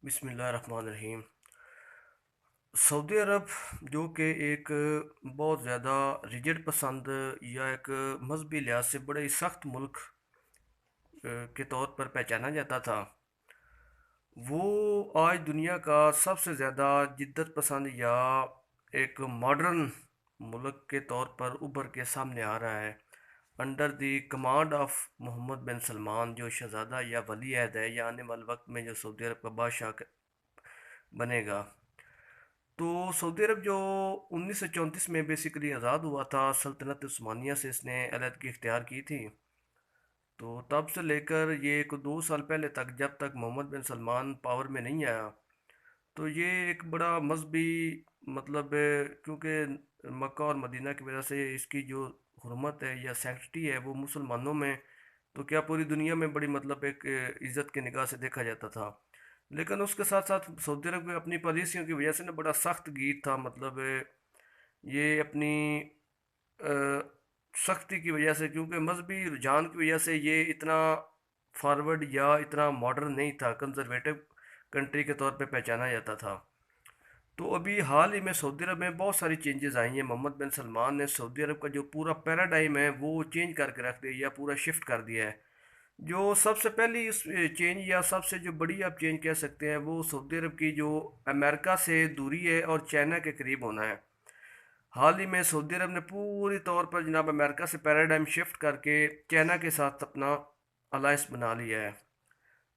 बिस्मिल्लाहिर्रहमानिर्रहीम। सऊदी अरब जो कि एक बहुत ज़्यादा रिजिड पसंद या एक मजहबी लिहाज से बड़े ही सख्त मुल्क के तौर पर पहचाना जाता था, वो आज दुनिया का सबसे ज़्यादा जिद्दत पसंद या एक मॉडर्न मुल्क के तौर पर उभर के सामने आ रहा है। Under the command of Mohammed bin Salman, जो शहज़ादा या वली अहद है या आने वाले वक्त में जो सऊदी अरब का बादशाह बनेगा। तो सऊदी अरब जो 1934 में बेसिकली आज़ाद हुआ था सल्तनत उस्मानिया से, इसने अलहदगी इख्तियार की थी। तो तब से लेकर ये एक 2 साल पहले तक, जब तक मोहम्मद बिन सलमान पावर में नहीं आया, तो ये एक बड़ा मजहबी मतलब क्योंकि मक्का और मदीना की वजह से इसकी जो हुर्मत है या सैंक्टिटी है वो मुसलमानों में, तो क्या पूरी दुनिया में बड़ी मतलब एक इज़्ज़त की निगाह से देखा जाता था। लेकिन उसके साथ साथ सऊदी अरब में अपनी पॉलिसियों की वजह से ना बड़ा सख्त गीत था, मतलब ये अपनी सख्ती की वजह से, क्योंकि मजहबी रुझान की वजह से ये इतना फॉरवर्ड या इतना मॉडर्न नहीं था, कंजर्वेटिव कंट्री के तौर पे पहचाना जाता था। तो अभी हाल ही में सऊदी अरब में बहुत सारी चेंजेस आई हैं। मोहम्मद बिन सलमान ने सऊदी अरब का जो पूरा पैराडाइम है वो चेंज करके रख दिया या पूरा शिफ्ट कर दिया है। जो सबसे पहली इस चेंज या सबसे जो बड़ी आप चेंज कह सकते हैं, वो सऊदी अरब की जो अमेरिका से दूरी है और चाइना के करीब होना है। हाल ही में सऊदी अरब ने पूरी तौर पर जनाब अमेरिका से पैराडाइम शिफ्ट करके चाइना के साथ अपना अलायंस बना लिया है।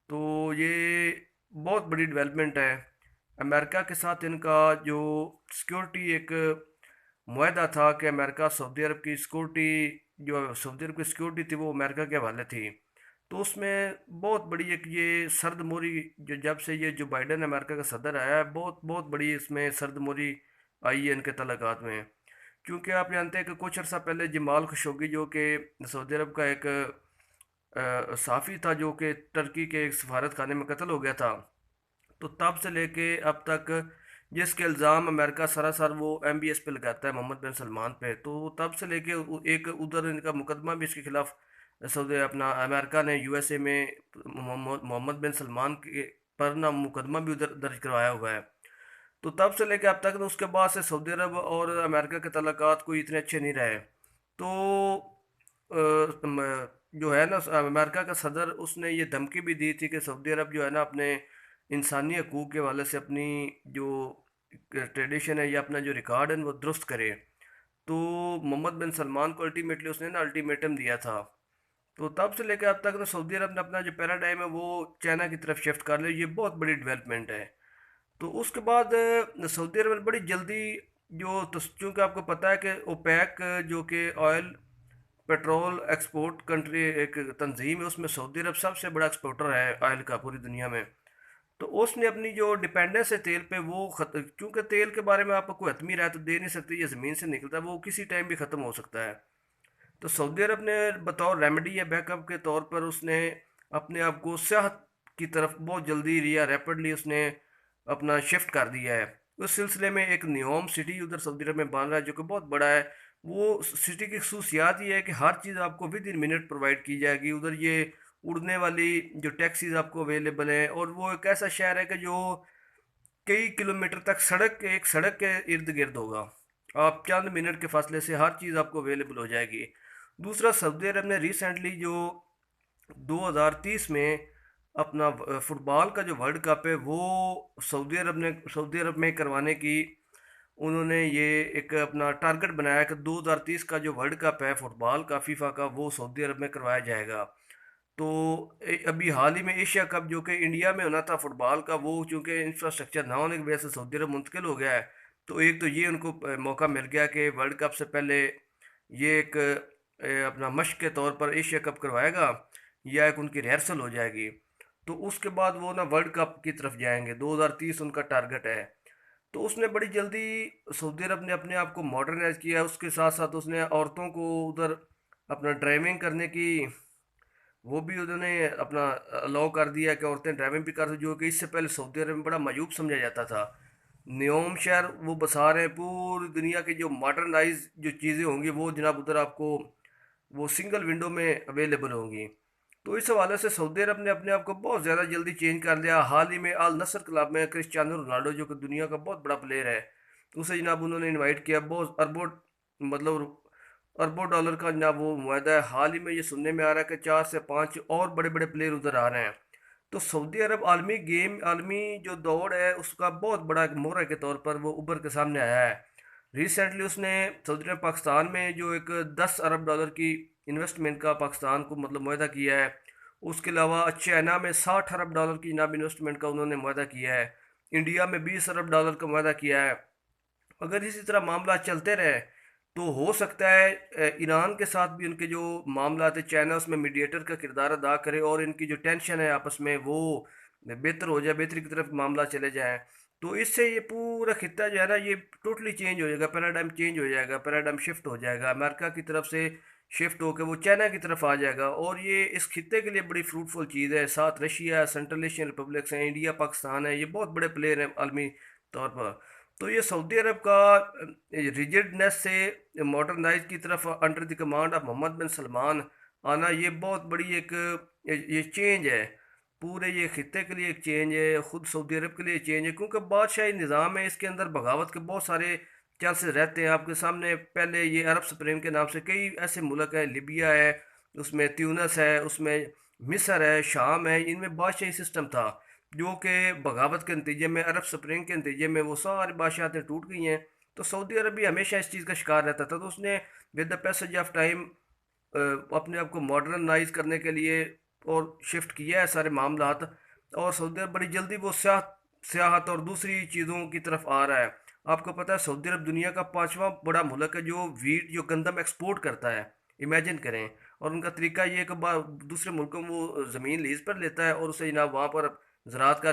तो ये बहुत बड़ी डेवलपमेंट है। अमेरिका के साथ इनका जो सिक्योरिटी एक मुआहदा था कि अमेरिका सऊदी अरब की सिक्योरिटी, जो सऊदी अरब की सिक्योरिटी थी वो अमेरिका के हवाले थी। तो उसमें बहुत बड़ी एक ये सर्द मोरी, जो जब से ये जो बाइडन अमेरिका का सदर आया है, बहुत बहुत बड़ी इसमें सर्द मोरी आई है इनके तल्लुकात में। क्योंकि आप जानते हैं कि कुछ अर्सा पहले जमाल खशोगी, जो कि सऊदी अरब का एक सहाफ़ी था, जो कि टर्की के एक सफारत खाने में कत्ल हो गया था। तो तब से लेके अब तक जिसके इल्ज़ाम अमेरिका सरासर वो MBS पे लगाता है, मोहम्मद बिन सलमान पे, तो तब से लेके एक उधर इनका मुकदमा भी इसके खिलाफ सऊदी अपना अमेरिका ने USA में मोहम्मद बिन सलमान के पर ना मुकदमा भी उधर दर्ज करवाया हुआ है। तो तब से लेके अब तक, तो उसके बाद से सऊदी अरब और अमेरिका के तल्लुकात कोई इतने अच्छे नहीं रहे। तो जो है ना, अमेरिका का सदर उसने ये धमकी भी दी थी कि सऊदी अरब जो है ना अपने इंसानी हकूक़ के हवाले से अपनी जो ट्रेडिशन है या अपना जो रिकॉर्ड है वो दुरुस्त करे। तो मोहम्मद बिन सलमान को अल्टीमेटली उसने ना अल्टीमेटम दिया था। तो तब से लेकर अब तक ना सऊदी अरब ने अपना जो पैराडाइम है वो चाइना की तरफ शिफ्ट कर लिया। ये बहुत बड़ी डेवलपमेंट है। तो उसके बाद सऊदी अरब ने बड़ी जल्दी जो, तो चूँकि आपको पता है कि ओपेक जो कि ऑयल पेट्रोल एक्सपोर्ट कंट्री एक तंजीम है, उसमें सऊदी अरब सबसे बड़ा एक्सपोर्टर है ऑयल का पूरी दुनिया में। तो उसने अपनी जो डिपेंडेंस है तेल पे वो क्योंकि तेल के बारे में आपको कोई हतमी राय तो दे नहीं सकती, ये ज़मीन से निकलता है, वो किसी टाइम भी ख़त्म हो सकता है। तो सऊदी अरब ने बतौर रेमेडी या बैकअप के तौर पर उसने अपने आप को सेहत की तरफ बहुत जल्दी या रैपिडली उसने अपना शिफ्ट कर दिया है। उस सिलसिले में एक न्योम सिटी उधर सऊदी अरब में बन रहा है, जो कि बहुत बड़ा है। वो सिटी की खसूसियात ये है कि हर चीज़ आपको विद इन मिनट प्रोवाइड की जाएगी उधर। ये उड़ने वाली जो टैक्सीज आपको अवेलेबल हैं, और वो एक ऐसा शहर है कि जो कई किलोमीटर तक एक सड़क के इर्द गिर्द होगा। आप चंद मिनट के फासले से हर चीज़ आपको अवेलेबल हो जाएगी। दूसरा, सऊदी अरब ने रिसेंटली जो 2030 में अपना फुटबॉल का जो वर्ल्ड कप है वो सऊदी अरब में करवाने की उन्होंने ये एक अपना टारगेट बनाया कि 2030 का जो वर्ल्ड कप है फुटबॉल का फीफा का, वो सऊदी अरब में करवाया जाएगा। तो अभी हाल ही में एशिया कप जो कि इंडिया में होना था फुटबॉल का, वो चूंकि इंफ्रास्ट्रक्चर ना होने की वजह से सऊदी अरब मुंतकिल हो गया है। तो एक तो ये उनको मौका मिल गया कि वर्ल्ड कप से पहले ये एक अपना मश्क के तौर पर एशिया कप करवाएगा, या एक उनकी रिहर्सल हो जाएगी। तो उसके बाद वो ना वर्ल्ड कप की तरफ जाएंगे, 2030 उनका टारगेट है। तो उसने बड़ी जल्दी सऊदी अरब ने अपने आप को मॉडर्नाइज किया। उसके साथ साथ उसने औरतों को उधर अपना ड्राइविंग करने की वो भी उन्होंने अपना अलाउ कर दिया कि औरतें ड्राइविंग भी कर सकती, जो कि इससे पहले सऊदी अरब में बड़ा मायूब समझा जाता था। न्योम शहर वो बसा रहे हैं, पूरी दुनिया की जो मॉडर्नाइज जो चीज़ें होंगी वो जनाब उधर आपको वो सिंगल विंडो में अवेलेबल होंगी। तो इस हवाले से सऊदी अरब ने अपने आप को बहुत ज़्यादा जल्दी चेंज कर लिया। हाल ही में अल नसर क्लब में क्रिस्टियानो रोनाल्डो जो कि दुनिया का बहुत बड़ा प्लेयर है, उसे जनाब उन्होंने इनवाइट किया। बहुत अरबों मतलब अरबों डॉलर का जनाब वो मुआहदा है। हाल ही में ये सुनने में आ रहा है कि 4 से 5 और बड़े बड़े प्लेयर उधर आ रहे हैं। तो सऊदी अरब आलमी जो दौड़ है उसका बहुत बड़ा एक मोहरा के तौर पर वो उभर के सामने आया है। रिसेंटली उसने सऊदी अरब पाकिस्तान में जो एक 10 अरब डॉलर की इन्वेस्टमेंट का पाकिस्तान को मतलब मुआहदा किया है। उसके अलावा चाइना में 60 अरब डॉलर की जनाब इन्वेस्टमेंट का उन्होंने मुआहदा किया है। इंडिया में 20 अरब डॉलर का मुआहदा किया है। अगर इसी तरह मामला चलते रहे तो हो सकता है ईरान के साथ भी उनके जो मामला थे, चाइना उसमें मीडिएटर का किरदार अदा करे और इनकी जो टेंशन है आपस में वो बेहतर हो जाए, बेहतरी की तरफ मामला चले जाए। तो इससे ये पूरा खित्ता जो है ना ये टोटली चेंज हो जाएगा, पैराडाइम चेंज हो जाएगा, पैराडाइम शिफ्ट हो जाएगा, अमेरिका की तरफ से शिफ्ट होकर वो चाइना की तरफ आ जाएगा। और ये इस खित्ते के लिए बड़ी फ्रूटफुल चीज़ है। साथ रशिया, सेंट्रल एशियन रिपब्लिक्स हैं, इंडिया, पाकिस्तान है, ये बहुत बड़े प्लेयर हैं आलमी तौर पर। तो ये सऊदी अरब का रिजिडनेस से मॉडर्नाइज की तरफ under the command of Mohammed bin Salman आना, ये बहुत बड़ी एक ये चेंज है। पूरे ये खित्ते के लिए एक चेंज है, ख़ुद सऊदी अरब के लिए चेंज है, क्योंकि बादशाही निज़ाम है, इसके अंदर बगावत के बहुत सारे चांसेस रहते हैं। आपके सामने पहले ये अरब स्प्रिंग के नाम से कई ऐसे मुल्क है, लिबिया है, उसमें त्यूनस है, उसमें मिस्र है, शाम है, इनमें बादशाही सिस्टम था जो कि बगावत के नतीजे में, अरब स्प्रिंग के नतीजे में वो सारी बादशाहतें टूट गई हैं। तो सऊदी अरब भी हमेशा इस चीज़ का शिकार रहता था। तो उसने with the passage of time अपने आप को मॉडर्नाइज करने के लिए और शिफ्ट किया है सारे मामलात। और सऊदी अरब बड़ी जल्दी वो सियाहत और दूसरी चीज़ों की तरफ आ रहा है। आपको पता है सऊदी अरब दुनिया का 5वां बड़ा मुल्क है जो वीट जो गंदम एक्सपोर्ट करता है। इमेजिन करें। और उनका तरीका ये है कि दूसरे मुल्कों में वो ज़मीन लीज पर लेता है और उसे जनाब वहाँ पर ज़राअत का